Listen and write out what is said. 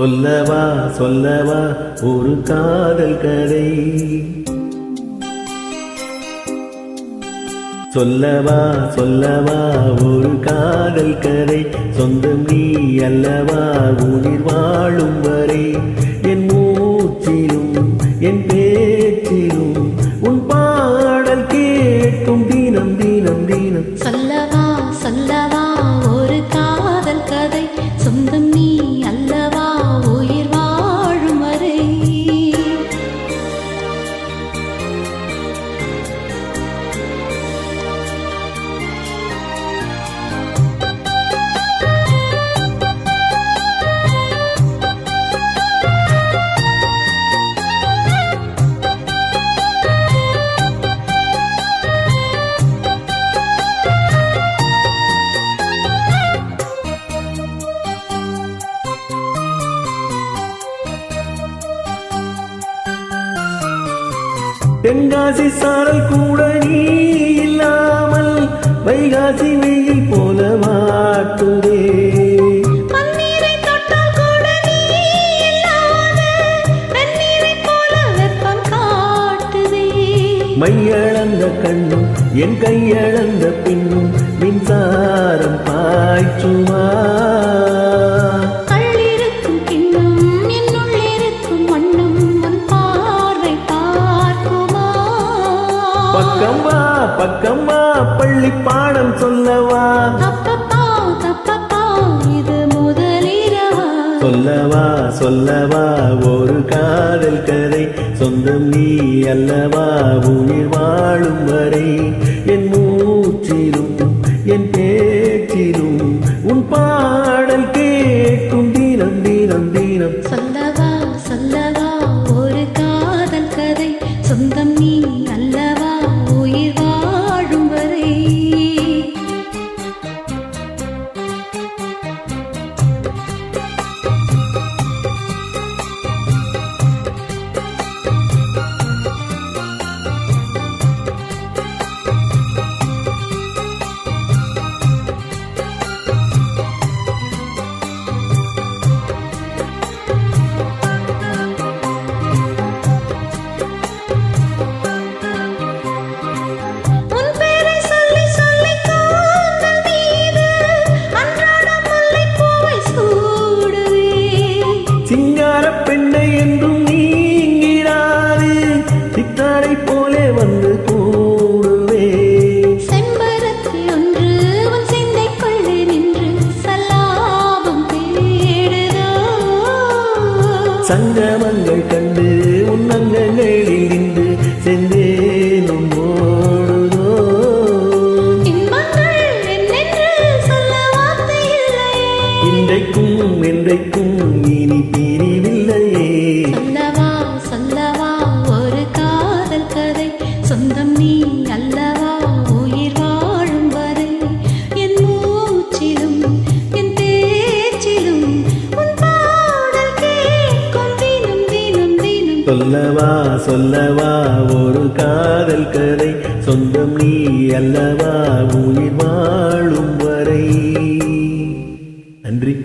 சொல்லவா சொல்லவா ஒரு காதல் கதை, சொல்லவா சொல்லவா ஒரு காதல் கதை, சொந்தம் நீ அல்லவா உயிர் வாழும் வரை, என் மூச்சிலும் என் பேச்சிலும் உன் பாடல் கேட்கும் தினம் தினம் தினம். சொல்லவா சொல்லவா ஒரு காதல் கதை, சொந்தம் நீ அல்லவா உயிர் வாழும் வரை. தென்காசி சாரல் கூட நீ இல்லாமல் வைகாசி வெயில் போல வாட்டுதே, பன்னீரை தொட்டால் கூட நீ இல்லாத வெந்நீரை போல வெப்பம் காட்டுதே. மையளந்த கண்ணும் என் கையளந்த பின்னும் மின்சாரம் பாய்ச்சுமா, கள்ளிருக்கும் கிண்ணம் என்னுள் இருக்கும் வண்ணம் உன் பார்வை பார்க்குமா. பக்கம் வா பக்கம் வா பள்ளி பாடம் சொல்லவா, தப்பப்பா தப்பப்பா இது முதலிரவா. சொல்லவா சொல்லவா ஒரு காதல் கதை, சொந்தம் நீ அல்லவா உயிர் வாழும் வரை, என் மூச்சிலும் என் பேச்சிலும் உன் பாடல் கேட்கும் தினம் தினம் தினம். சொல்லவா சொல்லவா ஒரு காதல் கதை, சொந்தம் நீ அல்லவா உயிர் வாழும் வரை. சிங்கார பெண்ணை என்றும் நீங்கிறாரு, சித்தாரை போலே வந்து கூடுவே, செம்பருத்தி ஒன்று உன் சிந்தைக்குள்ளே நின்று சல்லாபம் தேடுதோ. சங்கமங்கள் கண்டு உன் அங்கங்களில் நின்று செந்தேனும் ஓடுதோ, இன்பங்கள் என்னென்று சொல்ல வார்த்தை இல்லையே, இன்றைக்கும் என்றைக்கும் இனி பிரிவில்லையே. சொல்லவா சொல்லவா ஒரு காதல் கதை, சொந்தம் நீ அல்லவா உயிர் வாழும் வரை, என் மூச்சிலும் என் பேச்சிலும் உன் பாடல் கேட்கும் தினம் தினம் தினம். சொல்லவா சொல்லவா ஒரு காதல் கதை, சொந்தம் நீ அல்லவா உயிர் வாழும் வரை. நன்றி.